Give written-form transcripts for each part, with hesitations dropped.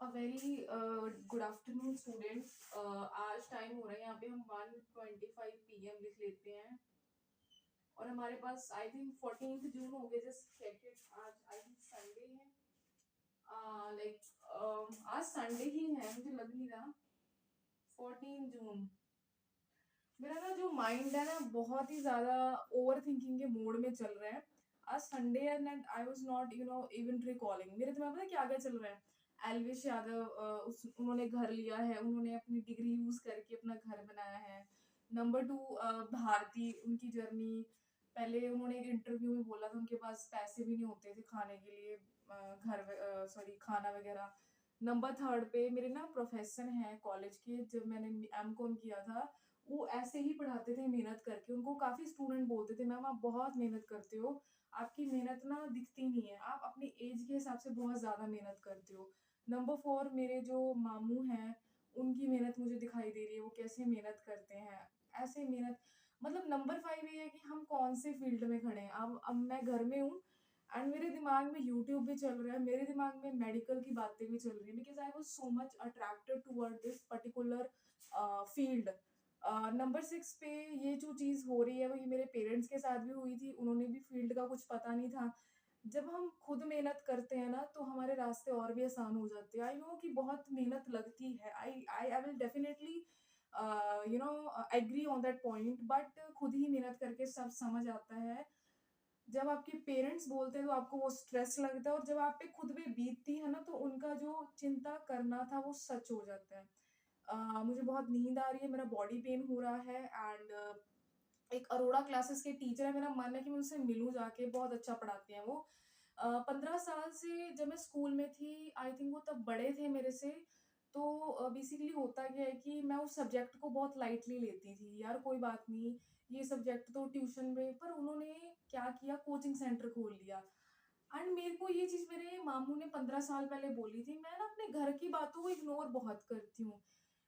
A very good afternoon students. आज time हो रहा है यहाँ पे हम 1:25 पीएम लिख लेते हैं और हमारे पास आई थिंक 14 जून हो गए। जस्ट चेक इट, आज आई थिंक संडे है। आज संडे ही है, मुझे लग नहीं रहा। 14 जून। मेरा ना जो माइंड है ना बहुत ही ज्यादा ओवर थिंकिंग के मोड में चल रहा है। आज संडे है and I was not even recalling. मेरे दिमाग में पता है क्या क्या चल रहा है। एलविश यादव, उन्होंने घर लिया है, उन्होंने अपनी डिग्री यूज करके अपना घर बनाया है। नंबर टू, भारती, उनकी जर्नी। पहले उन्होंने एक इंटरव्यू में बोला था उनके पास पैसे भी नहीं होते थे खाने के लिए, घर सॉरी खाना वगैरह। नंबर थर्ड पे मेरे ना प्रोफेसर हैं कॉलेज के, जब मैंने एम कॉम किया था वो ऐसे ही पढ़ाते थे मेहनत करके। उनको काफी स्टूडेंट बोलते थे मैम आप बहुत मेहनत करते हो, आपकी मेहनत ना दिखती नहीं है, आप अपनी एज के हिसाब से बहुत ज्यादा मेहनत करते हो। नंबर फोर, मेरे जो मामू हैं उनकी मेहनत मुझे दिखाई दे रही है, वो कैसे मेहनत करते हैं। ऐसे मेहनत, मतलब नंबर फाइव ये है कि हम कौन से फील्ड में खड़े हैं। अब मैं घर में हूँ एंड मेरे दिमाग में यूट्यूब भी चल रहा है, मेरे दिमाग में मेडिकल की बातें भी चल रही है, because I was so much attracted toward this particular field. Number six पे ये जो चीज हो रही है वो ये मेरे पेरेंट्स के साथ भी हुई थी, उन्होंने भी फील्ड का कुछ पता नहीं था। जब हम खुद मेहनत करते हैं ना तो हमारे रास्ते और भी आसान हो जाते हैं। आई नो कि बहुत मेहनत लगती है, I will definitely agree on that point, but खुद ही मेहनत करके सब समझ आता है। जब आपके पेरेंट्स बोलते हैं तो आपको वो स्ट्रेस लगता है, और जब आप पे खुद पे बीतती है ना तो उनका जो चिंता करना था वो सच हो जाता है। मुझे बहुत नींद आ रही है, मेरा बॉडी पेन हो रहा है एंड एक अरोड़ा क्लासेस के टीचर है, मेरा मन है कि मैं उनसे मिलूं जाके, बहुत अच्छा पढ़ाते हैं वो। 15 साल से जब मैं स्कूल में थी, आई थिंक वो तब बड़े थे मेरे से। तो बेसिकली होता क्या है कि मैं उस सब्जेक्ट को बहुत लाइटली लेती थी, यार कोई बात नहीं, ये सब्जेक्ट तो ट्यूशन में। पर उन्होंने क्या किया, कोचिंग सेंटर खोल लिया। एंड मेरे को ये चीज मेरे मामू ने 15 साल पहले बोली थी। मैं ना अपने घर की बातों को इग्नोर बहुत करती हूँ।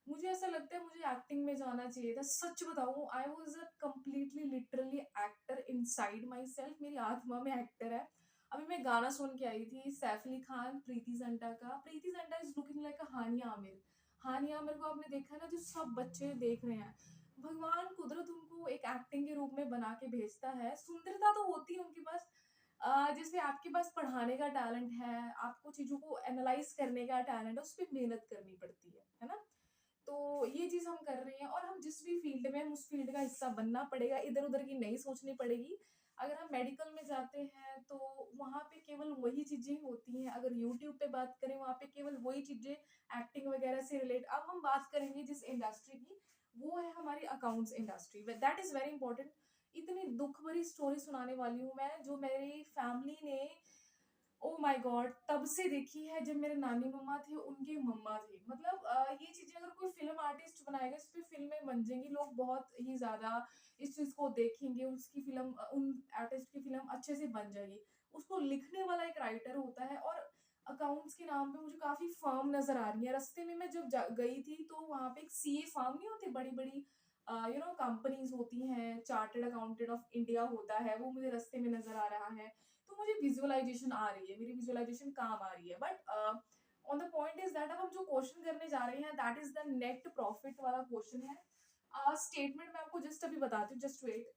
मुझे ऐसा लगता है मुझे एक्टिंग में जाना चाहिए था। सच बताऊं, I was a completely literally actor in side my self, मेरी आत्मा में एक्टर है। अभी मैं गाना सुन के आई थी सैफ अली खान प्रीति जिंटा का। Preity Zinta is looking like a Hania Aamir. Hania Aamir को आपने देखा है ना, जो सब बच्चे देख रहे हैं। भगवान कुदरत उनको एक एक्टिंग के रूप में बना के भेजता है। सुंदरता तो होती है उनके पास, जैसे आपके पास पढ़ाने का टैलेंट है, आपको चीजों को एनालाइज करने का टैलेंट है, उस पर मेहनत करनी पड़ती है ना। तो ये चीज हम कर रहे हैं, और हम जिस भी फील्ड में, हम उस फील्ड का हिस्सा बनना पड़ेगा, इधर उधर की नहीं सोचनी पड़ेगी। अगर हम मेडिकल में जाते हैं तो वहां पे केवल वही चीजें होती हैं। अगर यूट्यूब पे बात करें, वहां पे केवल वही चीजें एक्टिंग वगैरह से रिलेट। अब हम बात करेंगे जिस इंडस्ट्री की, वो है हमारी accounts industry, that is very important. इतनी दुख भरी स्टोरी सुनाने वाली हूँ मैं, जो मेरी फैमिली ने, ओ माय गॉड, तब से देखी है जब मेरे नानी मम्मा थे, उनके मम्मा थे। मतलब ये चीजें अगर कोई फिल्म आर्टिस्ट बनाएगा, इस पे फिल्में बन जाएंगी, लोग बहुत ही ज्यादा इस चीज को देखेंगे, उसकी फिल्म, उन आर्टिस्ट की फिल्म अच्छे से बन जाएगी। उसको लिखने वाला एक राइटर होता है। और अकाउंट्स के नाम पे मुझे काफी फर्म नजर आ रही है। रास्ते में मैं जब गई थी तो वहां पे एक सीए फर्म नहीं होती, बड़ी बड़ी कंपनीज होती हैं, चार्टर्ड अकाउंटेंट ऑफ इंडिया होता है, वो मुझे रास्ते में नजर आ रहा है। तो मुझे विजुअलाइजेशन आ रही है, मेरी विजुअलाइजेशन काम आ रही है। But on the point is that अब हम जो क्वेश्चन करने जा रहे हैं that is the net profit वाला क्वेश्चन है। स्टेटमेंट मैं आपको जस्ट अभी बताती हूँ, just wait.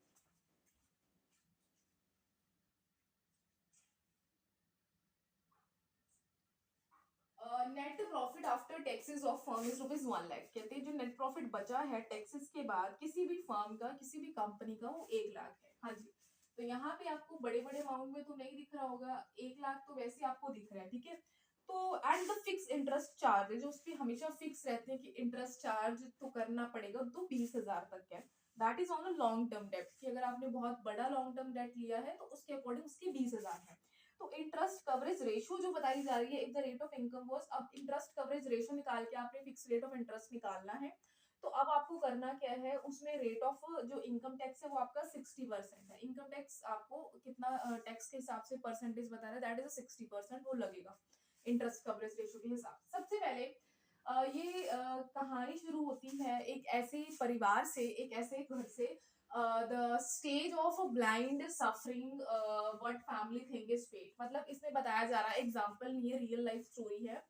Net profit after taxes of firm is ₹1,00,000। कहते हैं जो नेट प्रॉफिट बचा है टैक्सेस के बाद किसी भी फर्म का, किसी भी कंपनी का, वो 1,00,000 है। हाँ जी। तो यहाँ पे आपको बड़े बड़े अमाउंट में तो नहीं दिख रहा होगा, 1,00,000 तो वैसे आपको दिख रहा है, ठीक है। तो and the fix interest charge, जो उसपे हमेशा फिक्स रहते हैं कि इंटरेस्ट चार्ज तो करना पड़ेगा, तो 20,000 तक है। That is on a long term debt, कि अगर आपने बहुत बड़ा लॉन्ग टर्म डेट लिया है तो उसके अकॉर्डिंग उसके 20,000 है। तो इंटरेस्ट कवरेज रेशियो जो बताई जा रही है, if the rate of income was, अब इंटरेस्ट कवरेज रेशियो निकाल के आपने फिक्स रेट ऑफ इंटरेस्ट निकालना है। तो अब आपको करना क्या है, उसमें रेट ऑफ जो इनकम टैक्स है वो आपका 60% है। इनकम टैक्स आपको कितना टैक्स के हिसाब से परसेंटेज बता रहा है, दैट इज 60%, वो लगेगा इंटरेस्ट कवरेज रेशियो के हिसाब से। सबसे पहले ये कहानी शुरू होती है एक ऐसे परिवार से, एक ऐसे घर से। The stage of a blind suffering, what family think is fate. मतलब इसमें बताया जा रहा है, एग्जांपल नहीं है, रियल लाइफ स्टोरी है।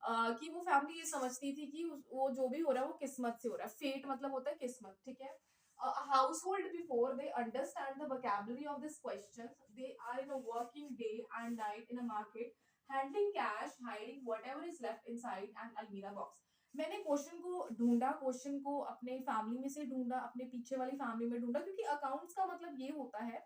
कि वो फैमिली ये समझती थी कि वो जो भी हो रहा है वो किस्मत से हो रहा है। फेट मतलब होता है किस्मत, ठीक है? A household before they understand the vocabulary of this question, they are in a working day and night in a market, handling cash, hiding whatever is left inside an almirah box. मैंने question को ढूंढा, question को अपने family में से ढूंढा, अपने पीछे वाली फैमिली में ढूंढा, क्योंकि अकाउंट्स का मतलब ये होता है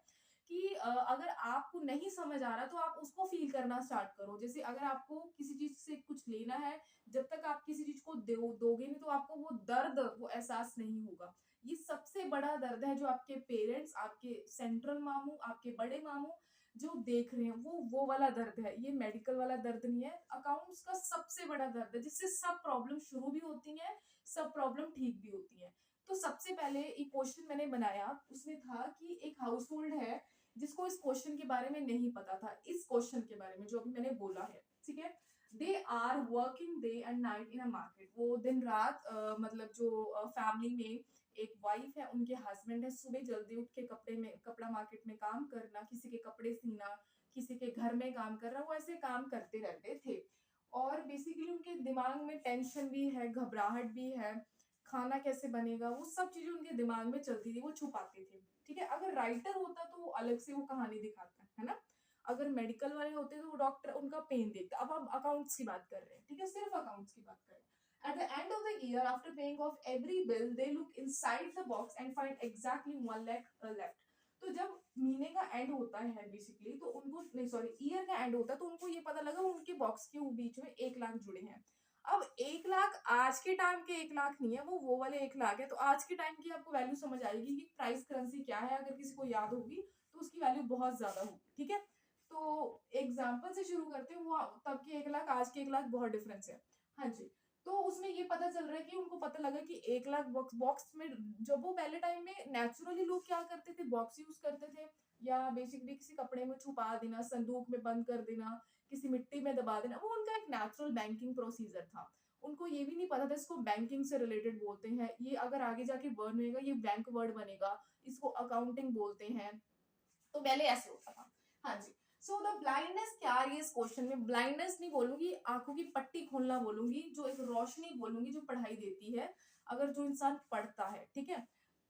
कि अगर आपको नहीं समझ आ रहा तो आप उसको फील करना स्टार्ट करो। जैसे अगर आपको किसी चीज से कुछ लेना है, जब तक आप किसी चीज को दोगे नहीं तो आपको वो दर्द, वो एहसास नहीं होगा। ये सबसे बड़ा दर्द है जो आपके पेरेंट्स, आपके सेंट्रल मामू, आपके बड़े मामू जो देख रहे हैं, वो वाला दर्द है। ये मेडिकल वाला दर्द नहीं है। अकाउंट्स का सबसे बड़ा दर्द है, जिससे सब प्रॉब्लम शुरू भी होती हैं, सब प्रॉब्लम ठीक भी होती हैं। तो सबसे पहले एक क्वेश्चन मैंने बनाया, उसमें था कि एक हाउस होल्ड है जिसको इस क्वेश्चन के बारे में नहीं पता था, इस क्वेश्चन के बारे में जो अभी मैंने बोला है, ठीक है? They are working day and night in a market. वो दिन रात मतलब जो फैमिली में एक वाइफ है, उनके हस्बैंड है, सुबह जल्दी उठ के कपड़ा मार्केट में काम करना, किसी के कपड़े सीना, किसी के घर में काम करना, वो ऐसे काम करते रहते थे। और बेसिकली उनके दिमाग में टेंशन भी है, घबराहट भी है, खाना कैसे बनेगा, वो सब चीजें उनके दिमाग में चलती थी, वो छुपाते थे। ठीक है? अगर राइटर होता तो वो अलग से वो कहानी दिखाता है ना? अगर मेडिकल वाले होते तो वो डॉक्टर उनका पेन देखता। अब हम अकाउंट्स की बात कर रहे हैं, ठीक है? सिर्फ अकाउंट्स की बात कर रहे हैं। At the end of the year, after paying off every bill, they look inside the box and find exactly 1 lakh left. तो जब महीने का एंड होता है बेसिकली, तो उनको नहीं, सॉरी, ईयर का एंड होता है, तो उनको ये पता लगा उनके बॉक्स के बीच में 1 लाख जुड़े हैं। अब 1 लाख आज के टाइम के 1 लाख नहीं है, वो वाले 1 लाख है। तो आज के टाइम की आपको वैल्यू समझ आएगी कि प्राइस करेंसी क्या है। अगर किसी को याद होगी तो उसकी वैल्यू बहुत ज्यादा होगी, ठीक है? तो एग्जाम्पल से शुरू करते हैं। वो तब के 1 लाख, आज के 1 लाख बहुत डिफरेंस है। हाँ जी। तो उसमें ये पता चल रहा है कि उनको पता लगा कि 1 लाख बॉक्स बॉक्स में, जब वो पहले टाइम में नेचुरली लोग क्या करते थे, बॉक्स यूज करते थे, या बेसिकली किसी कपड़े में छुपा देना, संदूक में बंद कर देना, किसी मिट्टी में दबा देना, वो उनका एक नेचुरल बैंकिंग प्रोसीजर था। उनको ये भी नहीं पता था इसको बैंकिंग से रिलेटेड बोलते हैं, ये अगर आगे जाके वर्ड बनेगा ये बैंक वर्ड बनेगा, इसको अकाउंटिंग बोलते हैं। तो पहले ऐसे होता था। हाँ जी। सो द ब्लाइंडनेस क्या है इस क्वेश्चन में? ब्लाइंडनेस नहीं बोलूंगी, आंखों की पट्टी खोलना बोलूंगी, जो एक रोशनी बोलूंगी जो पढ़ाई देती है, अगर जो इंसान पढ़ता है, ठीक है?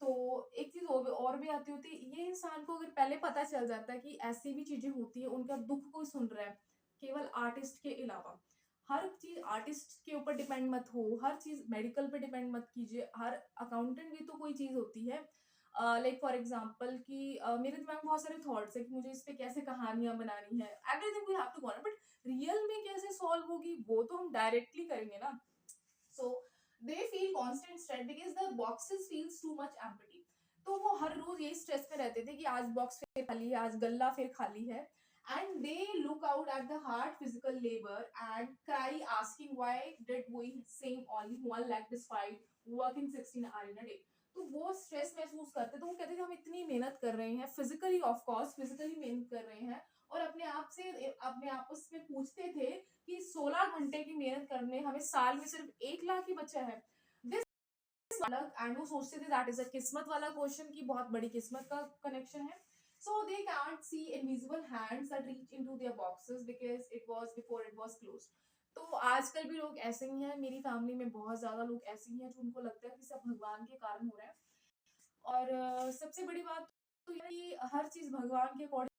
तो एक चीज और भी आती होती है, ये इंसान को अगर पहले पता चल जाता है कि ऐसी भी चीजें होती है, उनका दुख कोई सुन रहा है, केवल आर्टिस्ट के अलावा। हर चीज आर्टिस्ट के ऊपर डिपेंड मत हो, हर चीज मेडिकल पे डिपेंड मत कीजिए, हर अकाउंटेंट भी तो कोई चीज होती है। लाइक फॉर एग्जाम्पल कि मेरे दिमाग में बहुत सारे थॉट्स है कि मुझे इस पे कैसे कहानियां बनानी है, everything we have to go, but real में कैसे सॉल्व होगी वो तो हम डायरेक्टली करेंगे ना। So they feel constant stress because the boxes feels too much empty. तो वो हर रोज यही स्ट्रेस में रहते थे कि आज बॉक्स फिर खाली है, आज गल्ला फिर खाली है। And they look out at the hard physical labour and cry asking why did we same only 1 lakh despite working 16 hour in a day. तो वो स्ट्रेस महसूस करते, तो वो कहते थे हम इतनी मेहनत कर रहे हैं, फिजिकली ऑफ कोर्स फिजिकली मेहनत कर रहे हैं, और अपने आपस में पूछते थे कि 16 घंटे की मेहनत करने हमें साल में सिर्फ 1 लाख ही बचा है। दिस अलग, एंड वो सोचते थे दैट इज अ किस्मत वाला क्वेश्चन, की बहुत बड़ी किस्मत का कनेक्शन है। So they can't see invisible hands that reach into their boxes because it was before it was closed. तो आजकल भी लोग ऐसे ही हैं, मेरी फैमिली में बहुत ज्यादा लोग ऐसे ही हैं जो उनको लगता है कि सब भगवान के कारण हो रहा है। और सबसे बड़ी बात तो ये है कि हर चीज भगवान के अकॉर्डिंग